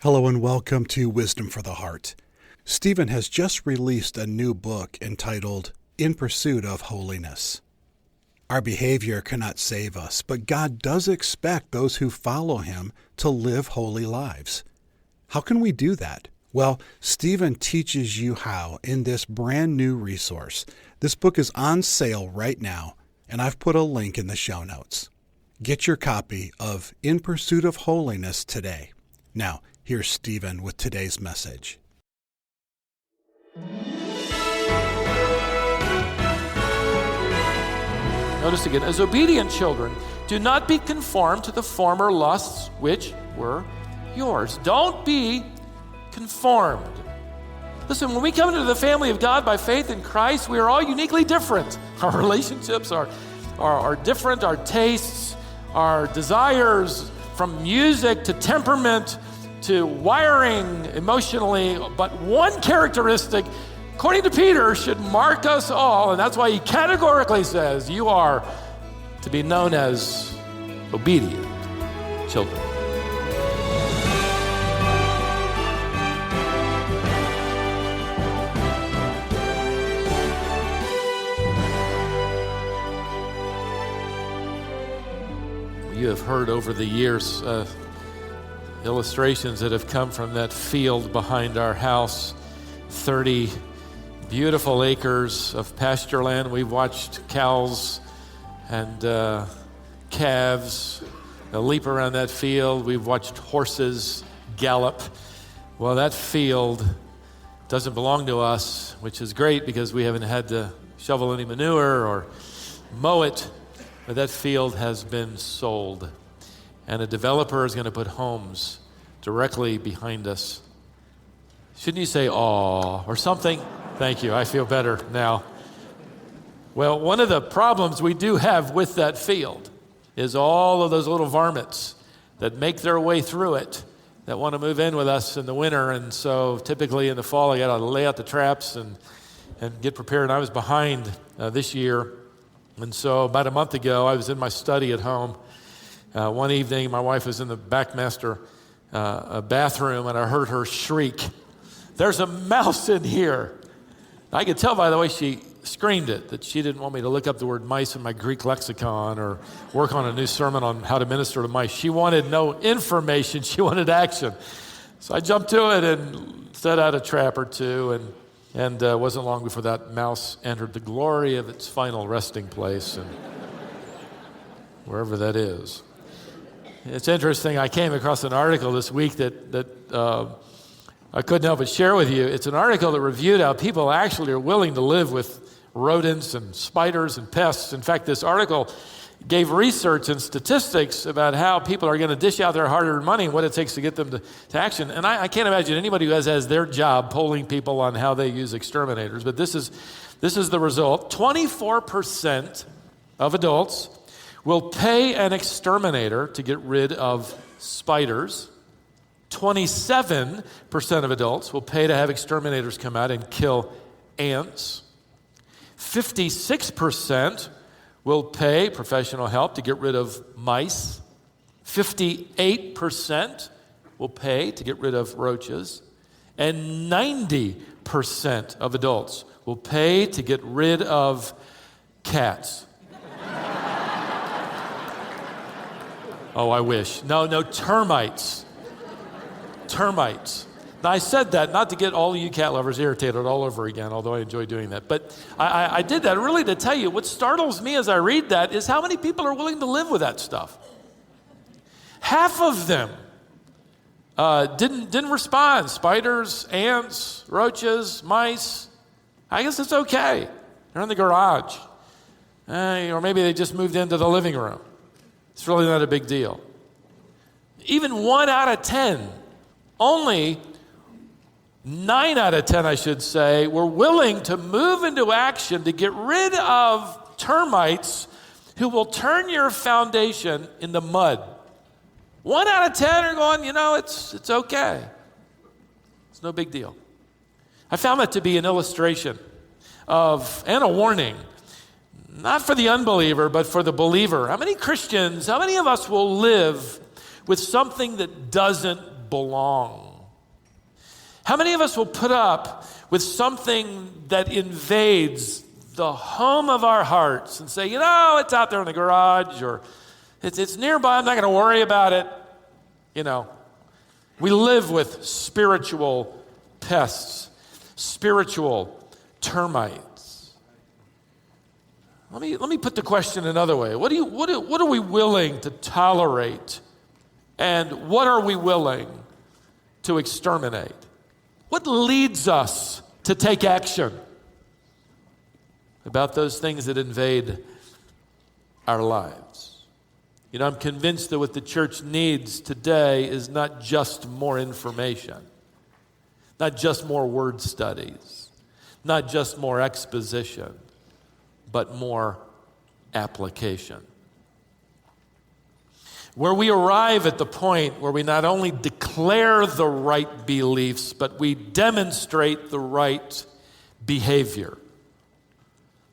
Hello and welcome to Wisdom for the Heart. Stephen has just released a new book entitled In Pursuit of Holiness. Our behavior cannot save us, but God does expect those who follow him to live holy lives. How can we do that? Well, Stephen teaches you how in this brand new resource. This book is on sale right now, and I've put a link in the show notes. Get your copy of In Pursuit of Holiness today. Now, here's Stephen with today's message. Notice again, as obedient children, do not be conformed to the former lusts which were yours. Don't be conformed. Listen, when we come into the family of God by faith in Christ, we are all uniquely different. Our relationships are different, our tastes, our desires, from music to temperament, to wiring emotionally, but one characteristic, according to Peter, should mark us all, and that's why he categorically says you are to be known as obedient children. You have heard over the years illustrations that have come from that field behind our house, 30 beautiful acres of pasture land. We've watched cows and calves leap around that field. We've watched horses gallop. Well, that field doesn't belong to us, which is great because we haven't had to shovel any manure or mow it, but that field has been sold. And a developer is going to put homes directly behind us. Shouldn't you say, "aw," or something? Thank you, I feel better now. Well, one of the problems we do have with that field is all of those little varmints that make their way through it that want to move in with us in the winter. And so typically in the fall, I got to lay out the traps and get prepared. I was behind this year. And so about a month ago, I was in my study at home. One evening, my wife was in the back master bathroom, and I heard her shriek, "There's a mouse in here." I could tell by the way she screamed it that she didn't want me to look up the word mice in my Greek lexicon or work on a new sermon on how to minister to mice. She wanted no information. She wanted action. So I jumped to it and set out a trap or two, and wasn't long before that mouse entered the glory of its final resting place, and wherever that is. It's interesting, I came across an article this week that I couldn't help but share with you. It's an article that reviewed how people actually are willing to live with rodents and spiders and pests. In fact, this article gave research and statistics about how people are going to dish out their hard-earned money and what it takes to get them to action. And I can't imagine anybody who has their job polling people on how they use exterminators, but this is the result. 24% of adults will pay an exterminator to get rid of spiders. 27% of adults will pay to have exterminators come out and kill ants. 56% will pay professional help to get rid of mice. 58% will pay to get rid of roaches. And 90% of adults will pay to get rid of cats. Oh, I wish. No, termites. Termites. Now, I said that not to get all of you cat lovers irritated all over again, although I enjoy doing that. But I did that really to tell you what startles me as I read that is how many people are willing to live with that stuff. Half of them didn't respond. Spiders, ants, roaches, mice. I guess it's okay. They're in the garage. Or maybe they just moved into the living room. It's really not a big deal. Even 1 out of 10, only 9 out of 10, I should say, were willing to move into action to get rid of termites who will turn your foundation into mud. 1 out of 10 are going, it's okay. It's no big deal. I found that to be an illustration and a warning, not for the unbeliever, but for the believer. How many Christians, how many of us will live with something that doesn't belong? How many of us will put up with something that invades the home of our hearts and say, it's out there in the garage, or it's nearby, I'm not going to worry about it. We live with spiritual pests, spiritual termites. Let me put the question another way. What are we willing to tolerate, and what are we willing to exterminate? What leads us to take action about those things that invade our lives? I'm convinced that what the church needs today is not just more information, not just more word studies, not just more exposition, but more application. Where we arrive at the point where we not only declare the right beliefs, but we demonstrate the right behavior.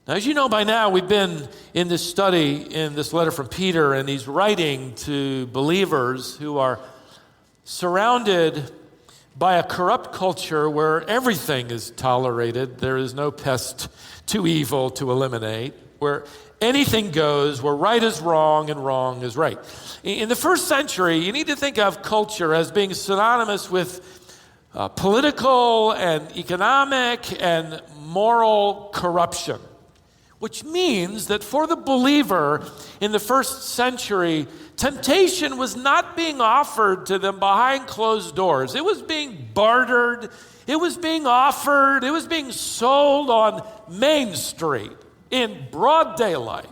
Now, as you know by now, we've been in this study, in this letter from Peter, and he's writing to believers who are surrounded by a corrupt culture where everything is tolerated. There is no pest too evil to eliminate, where anything goes, where right is wrong and wrong is right. In the first century, you need to think of culture as being synonymous with political and economic and moral corruption. Which means that for the believer in the first century, temptation was not being offered to them behind closed doors. It was being bartered, it was being offered, it was being sold on Main Street in broad daylight.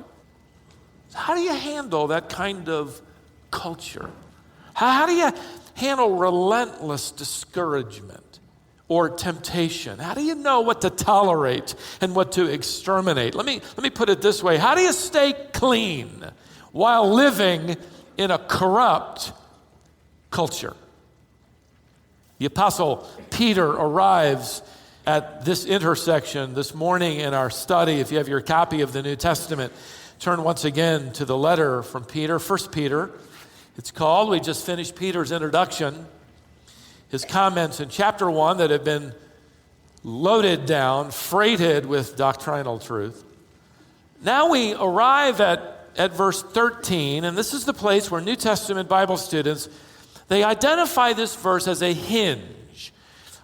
How do you handle that kind of culture? How do you handle relentless discouragement or temptation? How do you know what to tolerate and what to exterminate? Let me put it this way. How do you stay clean while living in a corrupt culture? The Apostle Peter arrives at this intersection this morning in our study. If you have your copy of the New Testament, turn once again to the letter from Peter, 1 Peter. It's called. We just finished Peter's introduction. His comments in chapter 1 that have been loaded down, freighted with doctrinal truth. Now we arrive at verse 13, and this is the place where New Testament Bible students, they identify this verse as a hinge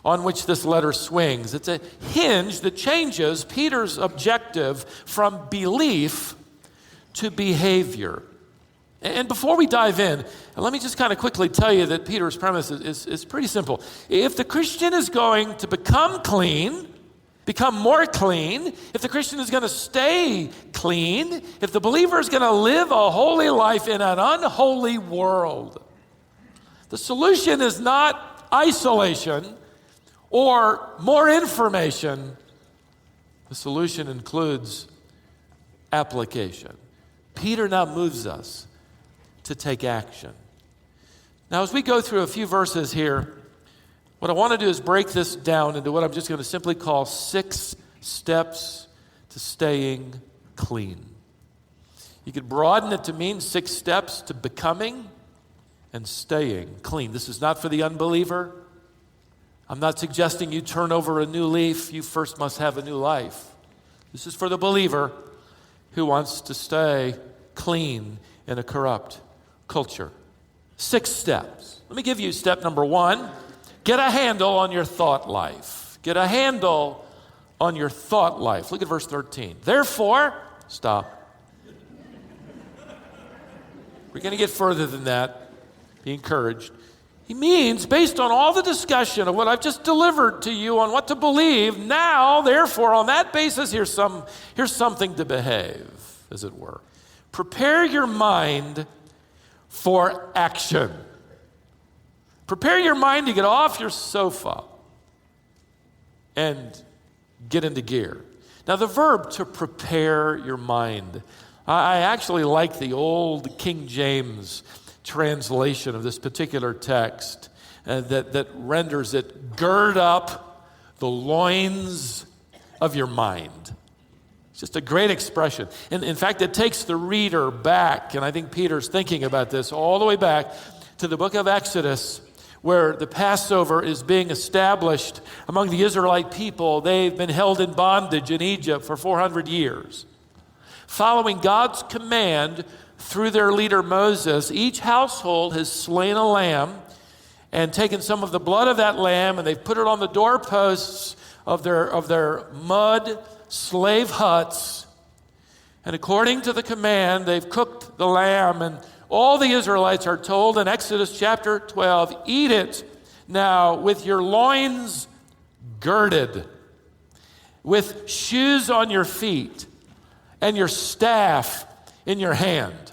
on which this letter swings. It's a hinge that changes Peter's objective from belief to behavior. And before we dive in, let me just kind of quickly tell you that Peter's premise is pretty simple. If the Christian is going to become clean, become more clean, if the Christian is going to stay clean, if the believer is going to live a holy life in an unholy world, the solution is not isolation or more information. The solution includes application. Peter now moves us to take action. Now, as we go through a few verses here, what I want to do is break this down into what I'm just going to simply call 6 steps to staying clean. You could broaden it to mean 6 steps to becoming and staying clean. This is not for the unbeliever. I'm not suggesting you turn over a new leaf. You first must have a new life. This is for the believer who wants to stay clean in a corrupt culture. 6 steps. Let me give you step number 1. Get a handle on your thought life. Get a handle on your thought life. Look at verse 13. Therefore, stop. We're going to get further than that. Be encouraged. He means, based on all the discussion of what I've just delivered to you on what to believe, now, therefore, on that basis, here's something to behave, as it were. Prepare your mind for action. Prepare your mind to get off your sofa and get into gear. Now, the verb to prepare your mind, I actually like the old King James translation of this particular text that renders it, gird up the loins of your mind. It's just a great expression. And in fact, it takes the reader back, and I think Peter's thinking about this, all the way back to the book of Exodus, where the Passover is being established among the Israelite people. They've been held in bondage in Egypt for 400 years. Following God's command through their leader Moses, each household has slain a lamb and taken some of the blood of that lamb, and they've put it on the doorposts of their mud slave huts. And according to the command, they've cooked the lamb, and all the Israelites are told in Exodus chapter 12, eat it now with your loins girded, with shoes on your feet, and your staff in your hand.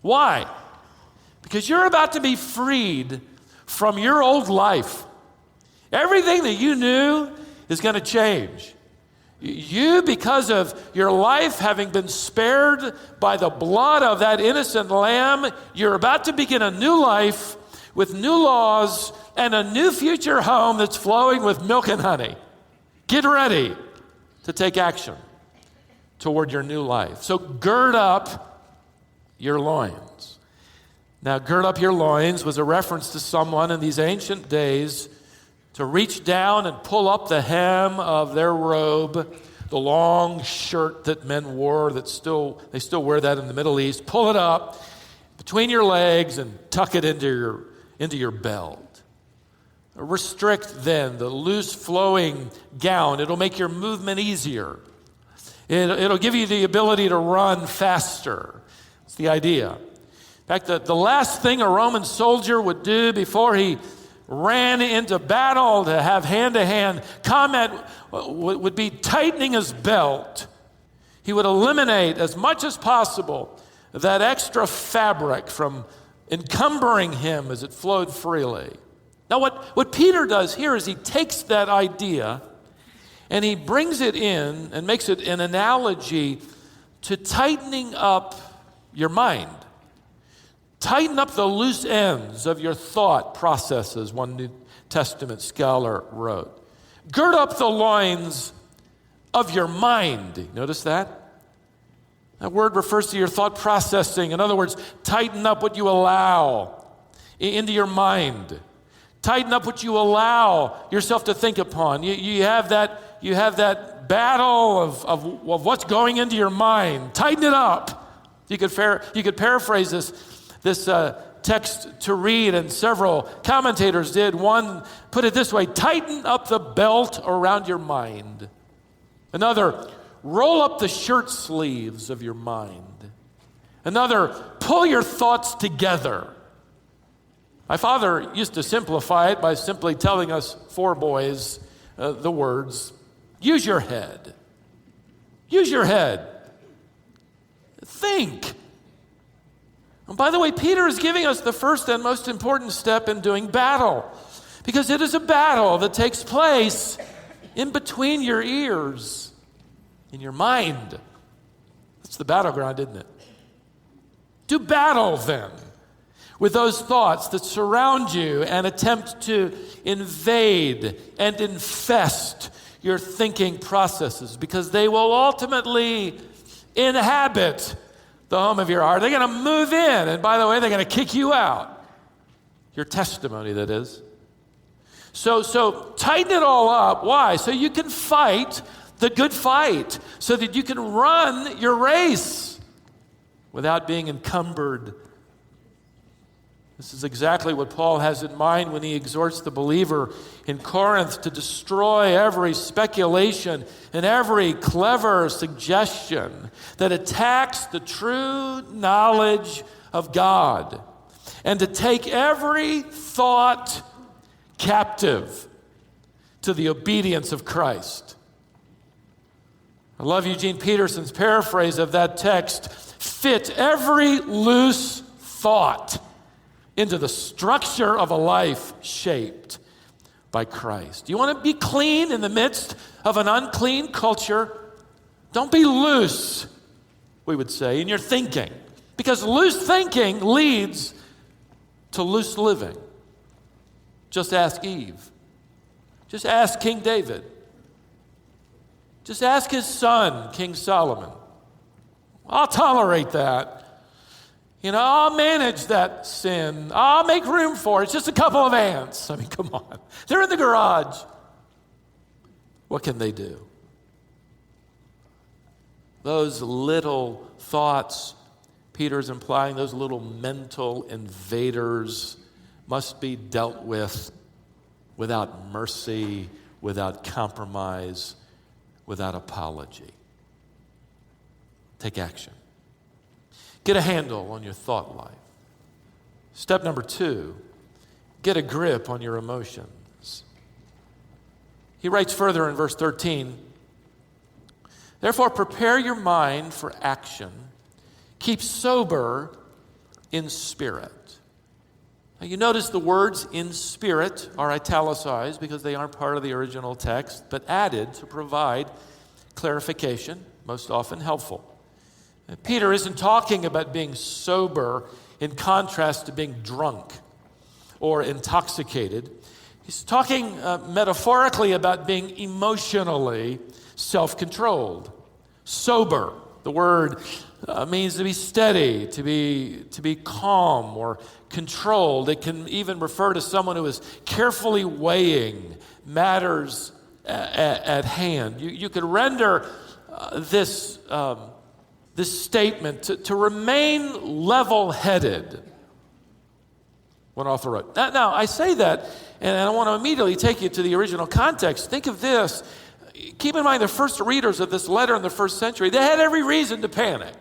Why? Because you're about to be freed from your old life. Everything that you knew is going to change. You, because of your life having been spared by the blood of that innocent lamb, you're about to begin a new life with new laws and a new future home that's flowing with milk and honey. Get ready to take action toward your new life. So gird up your loins. Now, gird up your loins was a reference to someone in these ancient days to reach down and pull up the hem of their robe, the long shirt that men wore, they still wear that in the Middle East. Pull it up between your legs and tuck it into your belt. Restrict then the loose flowing gown. It'll make your movement easier. It'll give you the ability to run faster. That's the idea. In fact, the last thing a Roman soldier would do before he ran into battle to have hand-to-hand combat would be tightening his belt. He would eliminate as much as possible that extra fabric from encumbering him as it flowed freely. Now what Peter does here is he takes that idea and he brings it in and makes it an analogy to tightening up your mind. Tighten up the loose ends of your thought processes, one New Testament scholar wrote. Gird up the loins of your mind. Notice that? That word refers to your thought processing. In other words, tighten up what you allow into your mind. Tighten up what you allow yourself to think upon. You have that battle of what's going into your mind. Tighten it up. You could paraphrase this text to read, and several commentators did. One put it this way: tighten up the belt around your mind. Another, roll up the shirt sleeves of your mind. Another, pull your thoughts together. My father used to simplify it by simply telling us four boys the words, use your head. Use your head. Think. And by the way, Peter is giving us the first and most important step in doing battle, because it is a battle that takes place in between your ears, in your mind. That's the battleground, isn't it? Do battle then with those thoughts that surround you and attempt to invade and infest your thinking processes, because they will ultimately inhabit the home of your heart. They're going to move in, and by the way, they're going to kick you out. Your testimony, that is. So tighten it all up. Why? So you can fight the good fight, so that you can run your race without being encumbered. This is exactly what Paul has in mind when he exhorts the believer in Corinth to destroy every speculation and every clever suggestion that attacks the true knowledge of God, and to take every thought captive to the obedience of Christ. I love Eugene Peterson's paraphrase of that text: fit every loose thought into the structure of a life shaped by Christ. You want to be clean in the midst of an unclean culture? Don't be loose, we would say, in your thinking. Because loose thinking leads to loose living. Just ask Eve. Just ask King David. Just ask his son, King Solomon. I'll tolerate that. I'll manage that sin. I'll make room for it. It's just a couple of ants. I mean, come on. They're in the garage. What can they do? Those little thoughts, Peter's implying, those little mental invaders must be dealt with without mercy, without compromise, without apology. Take action. Get a handle on your thought life. Step number 2, get a grip on your emotions. He writes further in verse 13, therefore prepare your mind for action. Keep sober in spirit. Now you notice the words in spirit are italicized because they aren't part of the original text, but added to provide clarification, most often helpful. Peter isn't talking about being sober in contrast to being drunk or intoxicated. He's talking metaphorically about being emotionally self-controlled. Sober, the word means to be steady, to be calm or controlled. It can even refer to someone who is carefully weighing matters at hand. You could render this statement to remain level-headed, one author wrote. Now, I say that, and I want to immediately take you to the original context. Think of this. Keep in mind the first readers of this letter in the first century, they had every reason to panic.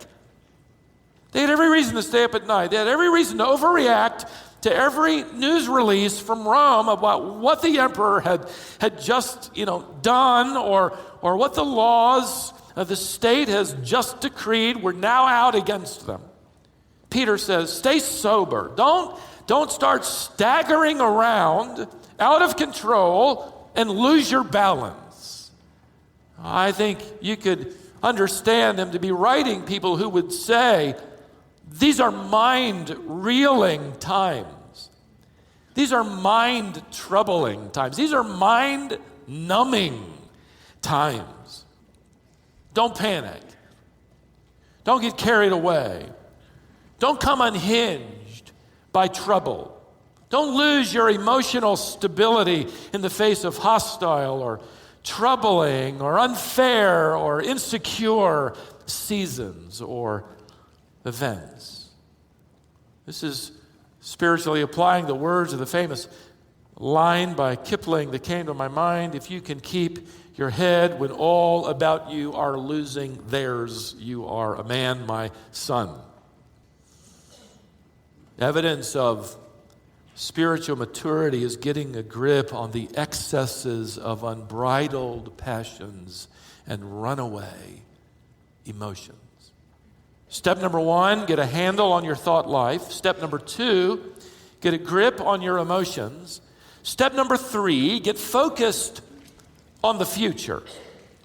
They had every reason to stay up at night. They had every reason to overreact to every news release from Rome about what the emperor had just done or what the laws the state has just decreed were now out against them. Peter says, stay sober. Don't start staggering around out of control and lose your balance. I think you could understand him to be writing people who would say, these are mind-reeling times. These are mind-troubling times. These are mind-numbing times. Don't panic. Don't get carried away. Don't come unhinged by trouble. Don't lose your emotional stability in the face of hostile or troubling or unfair or insecure seasons or events. This is spiritually applying the words of the famous line by Kipling that came to my mind. If you can keep your head when all about you are losing theirs, you are a man, my son. Evidence of spiritual maturity is getting a grip on the excesses of unbridled passions and runaway emotions. Step number 1, get a handle on your thought life. Step number 2, get a grip on your emotions. Step number 3, get focused on the future.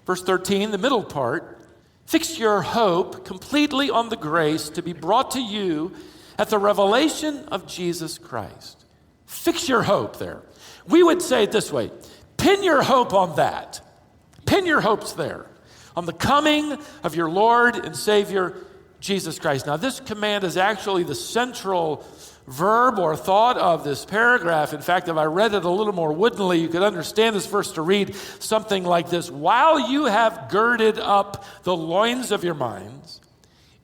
Verse 13, the middle part, fix your hope completely on the grace to be brought to you at the revelation of Jesus Christ. Fix your hope there. We would say it this way, pin your hope on that. Pin your hopes there, on the coming of your Lord and Savior, Jesus Christ. Now, this command is actually the central verb or thought of this paragraph. In fact, if I read it a little more woodenly, you could understand this verse to read something like this. While you have girded up the loins of your minds,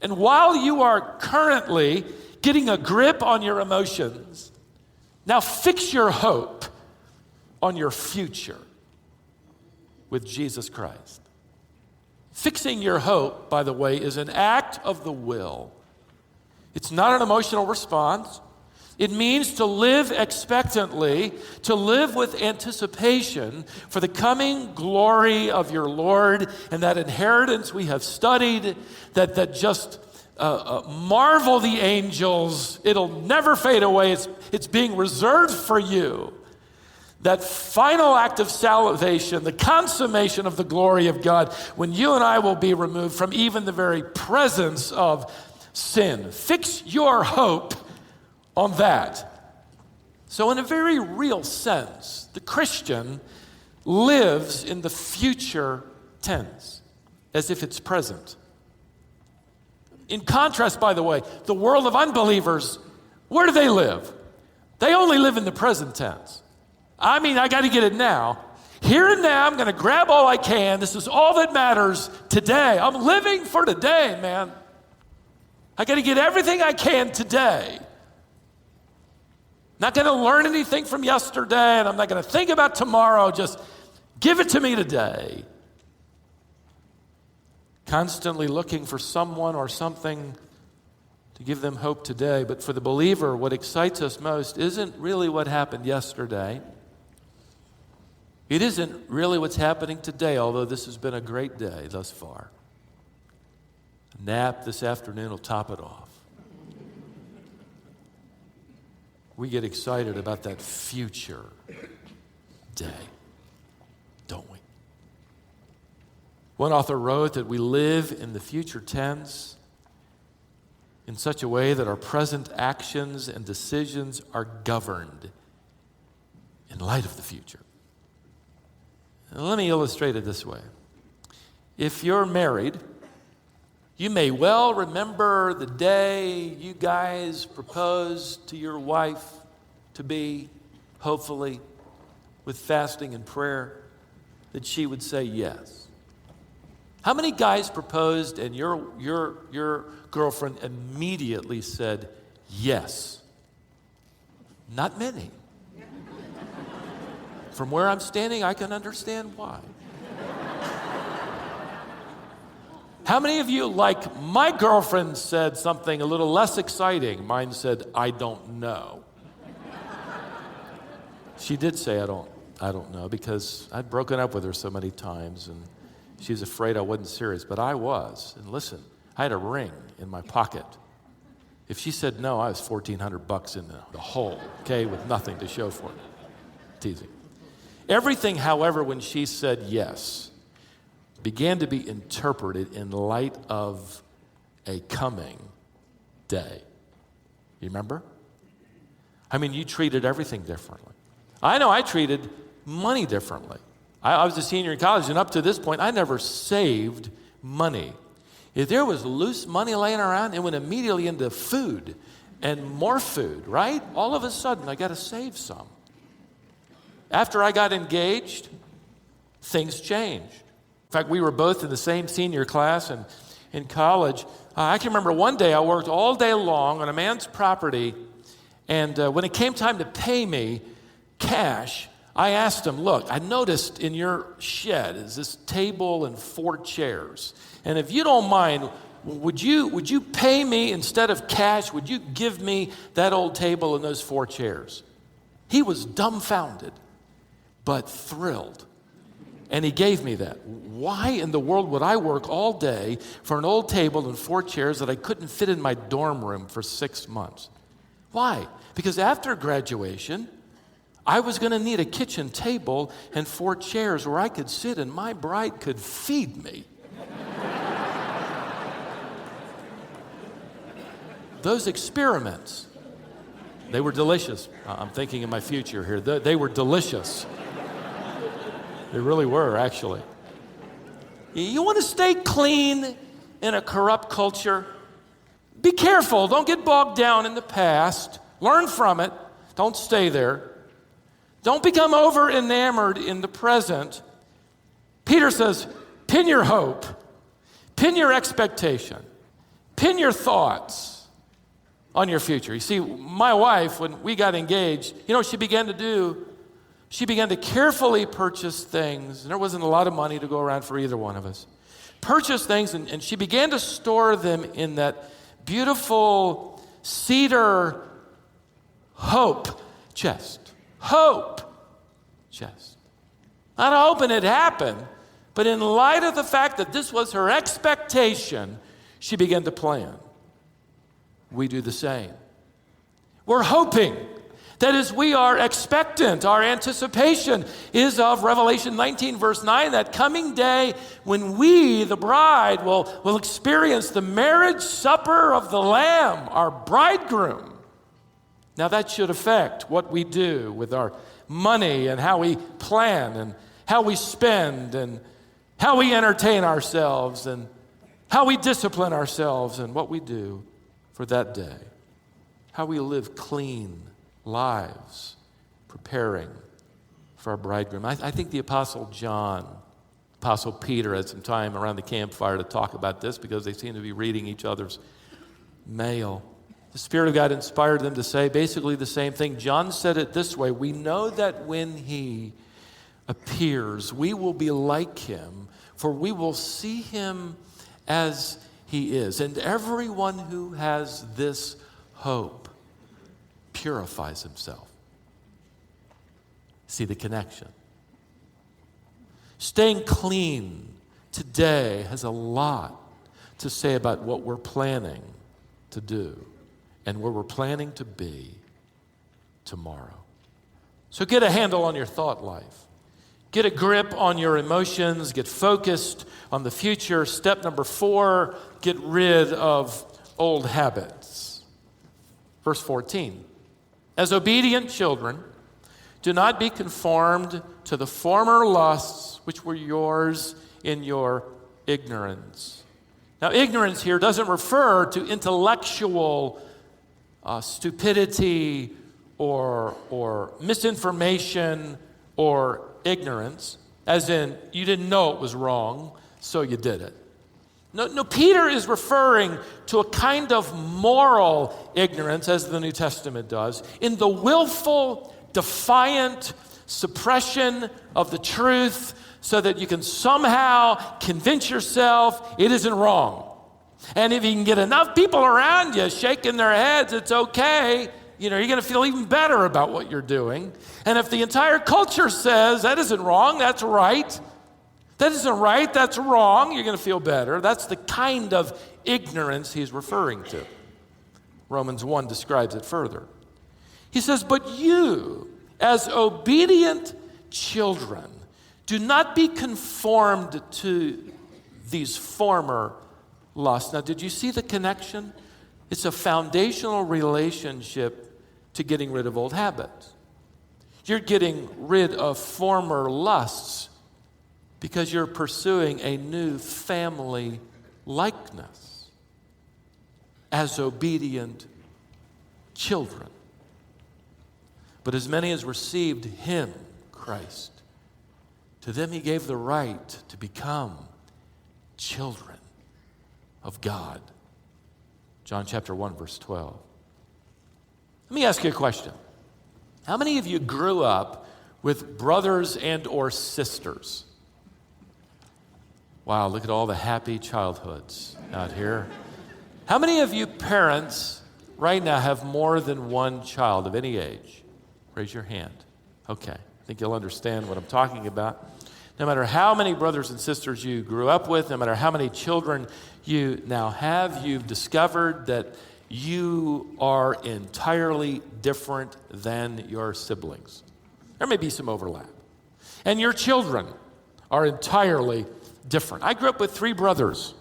and while you are currently getting a grip on your emotions, now fix your hope on your future with Jesus Christ. Fixing your hope, by the way, is an act of the will. It's not an emotional response. It means to live expectantly, to live with anticipation for the coming glory of your Lord and that inheritance we have studied, that just marvel the angels. It'll never fade away. It's being reserved for you. That final act of salvation, the consummation of the glory of God, when you and I will be removed from even the very presence of sin. Fix your hope on that. So in a very real sense, the Christian lives in the future tense, as if it's present. In contrast, by the way, the world of unbelievers, where do they live? They only live in the present tense. I got to get it now. Here and now, I'm going to grab all I can. This is all that matters today. I'm living for today, man. I got to get everything I can today. Not going to learn anything from yesterday, and I'm not going to think about tomorrow. Just give it to me today. Constantly looking for someone or something to give them hope today. But for the believer, what excites us most isn't really what happened yesterday. It isn't really what's happening today, although this has been a great day thus far. A nap this afternoon will top it off. We get excited about that future day, don't we? One author wrote that we live in the future tense in such a way that our present actions and decisions are governed in light of the future. Now, let me illustrate it this way. If you're married, you may well remember the day you guys proposed to your wife to be, hopefully, with fasting and prayer, that she would say yes. How many guys proposed and your girlfriend immediately said yes? Not many. From where I'm standing, I can understand why. How many of you, like my girlfriend said something a little less exciting? Mine said, I don't know. She did say, I don't know, because I'd broken up with her so many times, and she's afraid I wasn't serious, but I was. And listen, I had a ring in my pocket. If she said no, I was $1,400 in the hole, okay, with nothing to show for it. Teasing. Everything, however, when she said yes, began to be interpreted in light of a coming day. You remember? You treated everything differently. I know I treated money differently. I was a senior in college, and up to this point, I never saved money. If there was loose money laying around, it went immediately into food and more food, right? All of a sudden, I got to save some. After I got engaged, things changed. In fact, we were both in the same senior class and in college. I can remember one day I worked all day long on a man's property, and when it came time to pay me cash, I asked him, look, I noticed in your shed is this table and 4 chairs. And if you don't mind, would you pay me instead of cash? Would you give me that old table and those 4 chairs? He was dumbfounded, but thrilled. And he gave me that. Why in the world would I work all day for an old table and 4 chairs that I couldn't fit in my dorm room for 6 months? Why? Because after graduation, I was going to need a kitchen table and 4 chairs where I could sit and my bride could feed me. Those experiments, they were delicious. I'm thinking of my future here. They were delicious. They really were, actually. You want to stay clean in a corrupt culture? Be careful. Don't get bogged down in the past. Learn from it. Don't stay there. Don't become over-enamored in the present. Peter says, pin your hope, pin your expectation, pin your thoughts on your future. You see, my wife, when we got engaged, you know what she began to do? She began to carefully purchase things, and there wasn't a lot of money to go around for either one of us. Purchase things, and she began to store them in that beautiful cedar hope chest. Hope chest. Not hoping it happened, but in light of the fact that this was her expectation, she began to plan. We do the same. We're hoping. That is, we are expectant. Our anticipation is of Revelation 19, verse 9, that coming day when we, the bride, will experience the marriage supper of the Lamb, our bridegroom. Now that should affect what we do with our money and how we plan and how we spend and how we entertain ourselves and how we discipline ourselves and what we do for that day, how we live clean lives, preparing for our bridegroom. I think the Apostle John, Apostle Peter had some time around the campfire to talk about this because they seem to be reading each other's mail. The Spirit of God inspired them to say basically the same thing. John said it this way: we know that when he appears, we will be like him, for we will see him as he is. And everyone who has this hope purifies himself. See the connection. Staying clean today has a lot to say about what we're planning to do and where we're planning to be tomorrow. So get a handle on your thought life. Get a grip on your emotions. Get focused on the future. Step number 4, get rid of old habits. Verse 14. As obedient children, do not be conformed to the former lusts which were yours in your ignorance. Now, ignorance here doesn't refer to intellectual stupidity or misinformation or ignorance, as in you didn't know it was wrong, so you did it. No, Peter is referring to a kind of moral ignorance, as the New Testament does, in the willful, defiant suppression of the truth so that you can somehow convince yourself it isn't wrong. And if you can get enough people around you shaking their heads, it's okay, you're going to feel even better about what you're doing. And if the entire culture says that isn't wrong, that's right, that isn't right, that's wrong, you're going to feel better. That's the kind of ignorance he's referring to. Romans 1 describes it further. He says, but you, as obedient children, do not be conformed to these former lusts. Now, did you see the connection? It's a foundational relationship to getting rid of old habits. You're getting rid of former lusts because you're pursuing a new family likeness as obedient children. But as many as received him, Christ, to them he gave the right to become children of God. John chapter 1, verse 12. Let me ask you a question. How many of you grew up with brothers and or sisters? Wow, look at all the happy childhoods out here. How many of you parents right now have more than one child of any age? Raise your hand. Okay, I think you'll understand what I'm talking about. No matter how many brothers and sisters you grew up with, no matter how many children you now have, you've discovered that you are entirely different than your siblings. There may be some overlap. And your children are entirely different. I grew up with 3 brothers.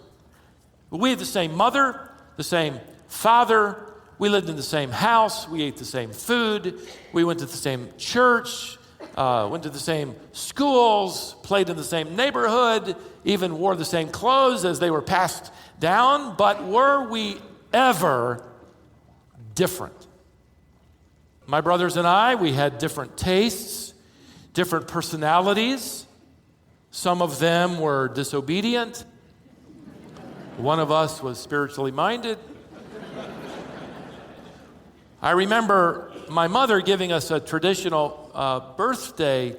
We had the same mother, the same father. We lived in the same house. We ate the same food. We went to the same church, went to the same schools, played in the same neighborhood, even wore the same clothes as they were passed down. But were we ever different? My brothers and I, we had different tastes, different personalities. Some of them were disobedient. One of us was spiritually minded. I remember my mother giving us a traditional birthday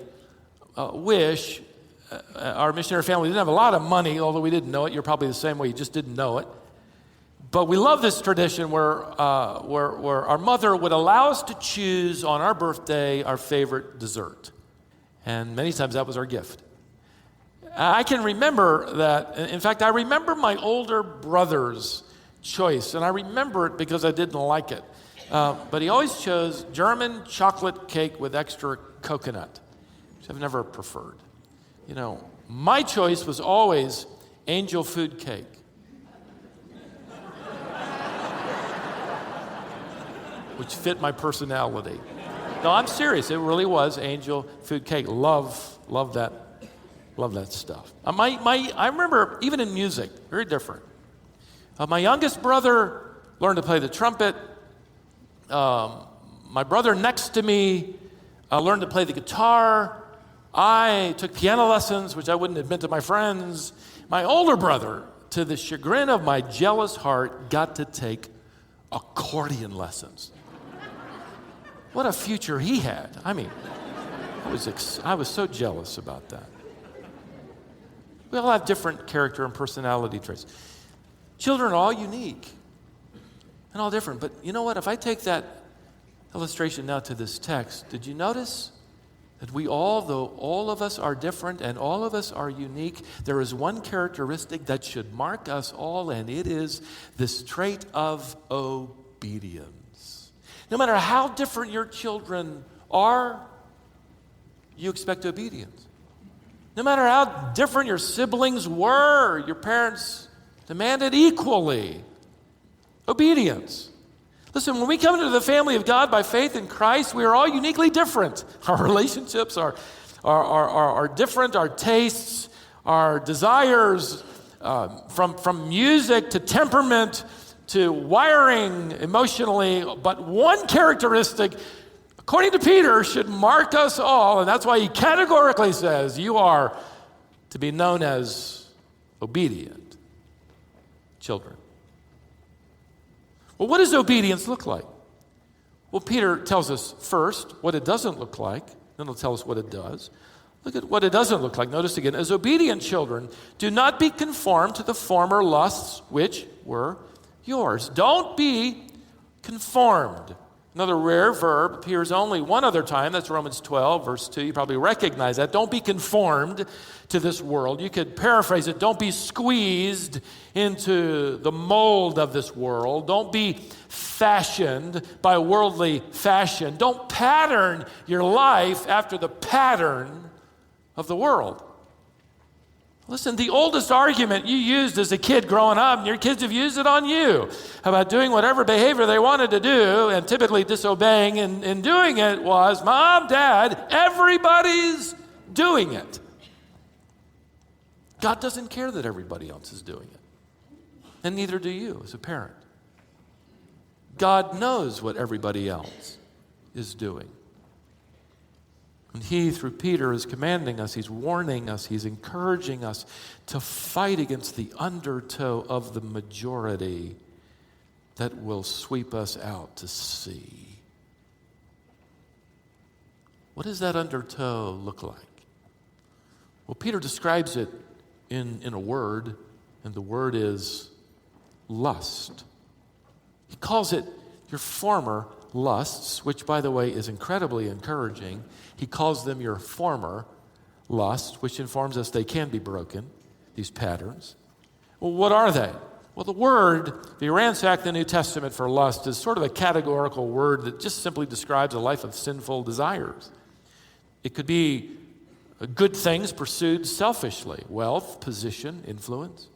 wish. Our missionary family didn't have a lot of money, although we didn't know it. You're probably the same way, you just didn't know it. But we love this tradition where our mother would allow us to choose on our birthday our favorite dessert. And many times that was our gift. I can remember that. In fact, I remember my older brother's choice, and I remember it because I didn't like it. But he always chose German chocolate cake with extra coconut, which I've never preferred. My choice was always angel food cake. Which fit my personality. No, I'm serious. It really was angel food cake. Love that stuff. I remember even in music, very different. My youngest brother learned to play the trumpet. My brother next to me learned to play the guitar. I took piano lessons, which I wouldn't admit to my friends. My older brother, to the chagrin of my jealous heart, got to take accordion lessons. What a future he had. I mean, I was so jealous about that. We all have different character and personality traits. Children are all unique and all different. But you know what? If I take that illustration now to this text, did you notice that we all, though all of us are different and all of us are unique, there is one characteristic that should mark us all, and it is this trait of obedience. No matter how different your children are, you expect obedience. No matter how different your siblings were, your parents demanded equally obedience. Listen, when we come into the family of God by faith in Christ, we are all uniquely different. Our relationships are different, our tastes, our desires, from music to temperament to wiring emotionally. But one characteristic, according to Peter, should mark us all, and that's why he categorically says you are to be known as obedient children. Well, what does obedience look like? Well, Peter tells us first what it doesn't look like, then he'll tell us what it does. Look at what it doesn't look like. Notice again, as obedient children, do not be conformed to the former lusts which were yours. Don't be conformed. Another rare verb appears only one other time. That's Romans 12, verse 2. You probably recognize that. Don't be conformed to this world. You could paraphrase it. Don't be squeezed into the mold of this world. Don't be fashioned by worldly fashion. Don't pattern your life after the pattern of the world. Listen, the oldest argument you used as a kid growing up, and your kids have used it on you, about doing whatever behavior they wanted to do, and typically disobeying and doing it, was, Mom, Dad, everybody's doing it. God doesn't care that everybody else is doing it. And neither do you as a parent. God knows what everybody else is doing. And he, through Peter, is commanding us, he's warning us, he's encouraging us to fight against the undertow of the majority that will sweep us out to sea. What does that undertow look like? Well, Peter describes it in a word, and the word is lust. He calls it your former lusts, which, by the way, is incredibly encouraging. He calls them your former lusts, which informs us they can be broken, these patterns. Well, what are they? Well, the word, if you ransack the New Testament for lust, is sort of a categorical word that just simply describes a life of sinful desires. It could be good things pursued selfishly, wealth, position, influence.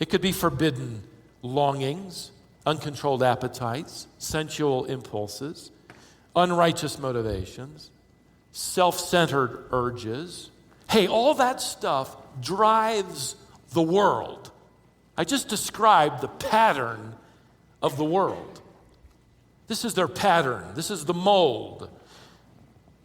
It could be forbidden longings, uncontrolled appetites, sensual impulses, unrighteous motivations, self-centered urges. Hey, all that stuff drives the world. I just described the pattern of the world. This is their pattern. This is the mold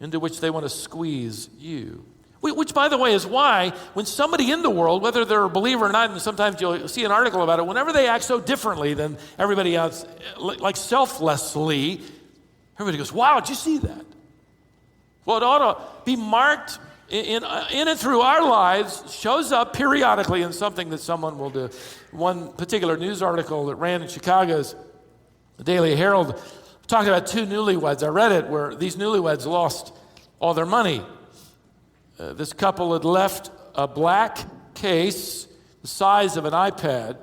into which they want to squeeze you. Which, by the way, is why when somebody in the world, whether they're a believer or not, and sometimes you'll see an article about it, whenever they act so differently than everybody else, like selflessly, everybody goes, wow, did you see that? Well, it ought to be marked in and through our lives, shows up periodically in something that someone will do. One particular news article that ran in Chicago's the Daily Herald talked about two newlyweds. I read it, where these newlyweds lost all their money. This couple had left a black case the size of an iPad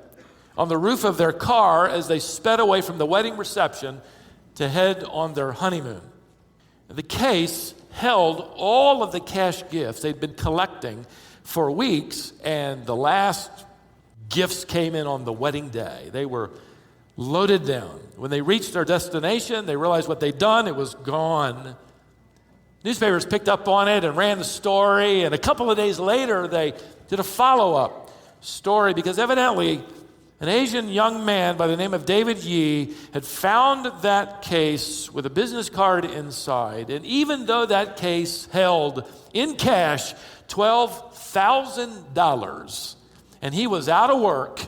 on the roof of their car as they sped away from the wedding reception to head on their honeymoon. The case held all of the cash gifts they'd been collecting for weeks, and the last gifts came in on the wedding day. They were loaded down. When they reached their destination, they realized what they'd done. It was gone. Newspapers picked up on it and ran the story, and a couple of days later, they did a follow-up story because evidently An Asian young man by the name of David Yee had found that case with a business card inside. And even though that case held in cash $12,000 and he was out of work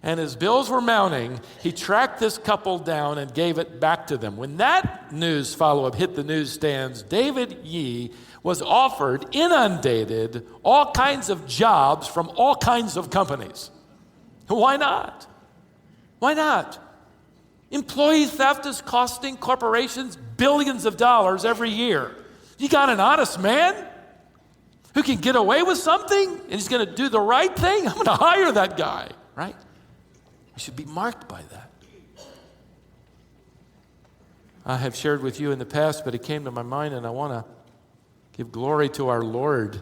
and his bills were mounting, he tracked this couple down and gave it back to them. When that news follow-up hit the newsstands, David Yee was offered, inundated, all kinds of jobs from all kinds of companies. Why not? Why not? Employee theft is costing corporations billions of dollars every year. You got an honest man who can get away with something and he's going to do the right thing? I'm going to hire that guy, right? We should be marked by that. I have shared with you in the past, but it came to my mind, and I want to give glory to our Lord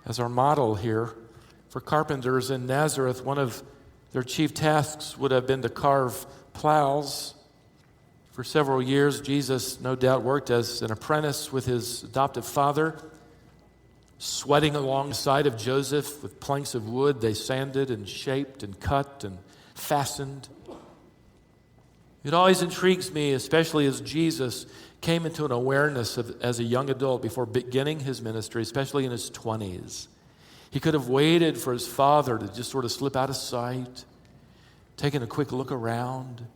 as our model here. For carpenters in Nazareth, one of their chief tasks would have been to carve plows. For several years, Jesus no doubt worked as an apprentice with his adoptive father, sweating alongside of Joseph with planks of wood they sanded and shaped and cut and fastened. It always intrigues me, especially as Jesus came into an awareness of, as a young adult before beginning his ministry, especially in his 20s. He could have waited for his father to just sort of slip out of sight, taking a quick look around,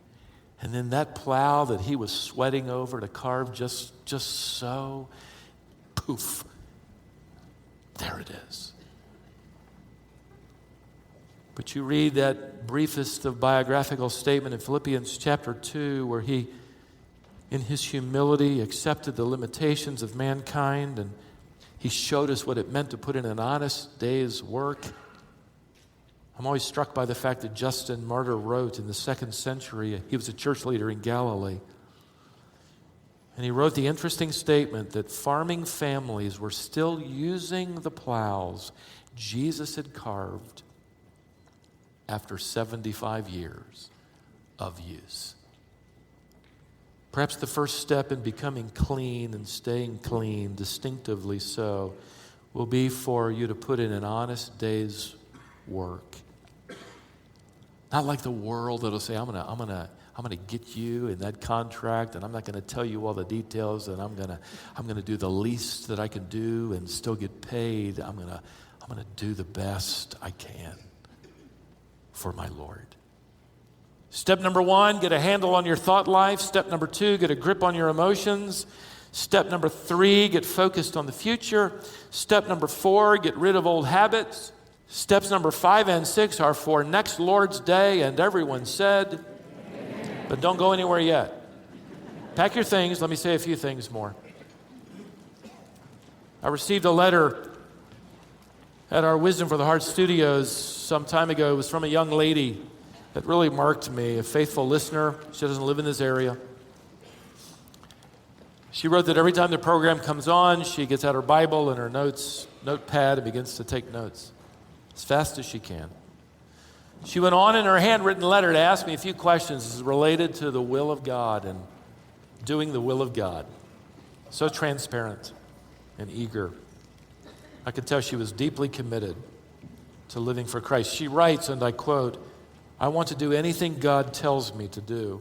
and then that plow that he was sweating over to carve just so, poof, there it is. But you read that briefest of biographical statement in Philippians chapter 2, where he, in his humility, accepted the limitations of mankind, and he showed us what it meant to put in an honest day's work. I'm always struck by the fact that Justin Martyr wrote in the 2nd century, he was a church leader in Galilee, and he wrote the interesting statement that farming families were still using the plows Jesus had carved after 75 years of use. Perhaps the first step in becoming clean and staying clean, distinctively so, will be for you to put in an honest day's work. Not like the world that'll say, I'm gonna get you in that contract, and I'm not gonna tell you all the details, and I'm gonna do the least that I can do and still get paid. I'm gonna do the best I can for my Lord. Step number 1, get a handle on your thought life. Step number 2, get a grip on your emotions. Step number 3, get focused on the future. Step number 4, get rid of old habits. Steps number 5 and 6 are for next Lord's Day, and everyone said, amen. But don't go anywhere yet. Pack your things. Let me say a few things more. I received a letter at our Wisdom for the Heart studios some time ago. It was from a young lady that really marked me, a faithful listener. She doesn't live in this area. She wrote that every time the program comes on, she gets out her Bible and her notepad and begins to take notes as fast as she can. She went on in her handwritten letter to ask me a few questions related to the will of God and doing the will of God. So transparent and eager. I could tell she was deeply committed to living for Christ. She writes, and I quote, "I want to do anything God tells me to do.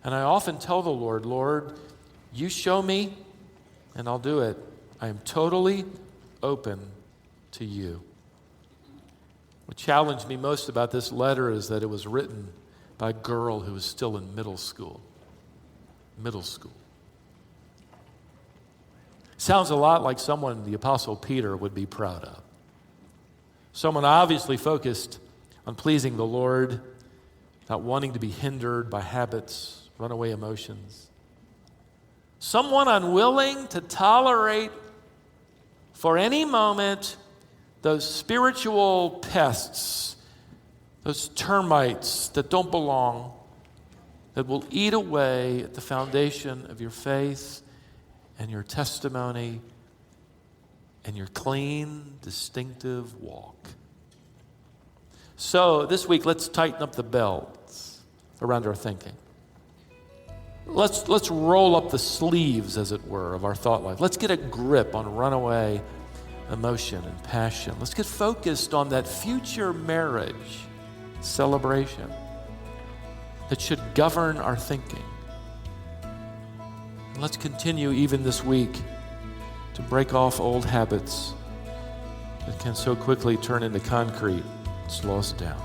And I often tell the Lord, Lord, you show me and I'll do it. I am totally open to you." What challenged me most about this letter is that it was written by a girl who was still in middle school. Middle school. Sounds a lot like someone the Apostle Peter would be proud of. Someone obviously focused on pleasing the Lord, not wanting to be hindered by habits, runaway emotions. Someone unwilling to tolerate for any moment those spiritual pests, those termites that don't belong, that will eat away at the foundation of your faith and your testimony and your clean, distinctive walk. So this week, let's tighten up the belts around our thinking. Let's roll up the sleeves, as it were, of our thought life. Let's get a grip on runaway emotion and passion. Let's get focused on that future marriage celebration that should govern our thinking. And let's continue even this week to break off old habits that can so quickly turn into concrete and slow us down.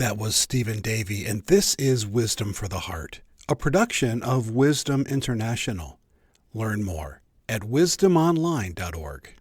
That was Stephen Davey, and this is Wisdom for the Heart, a production of Wisdom International. Learn more at wisdomonline.org.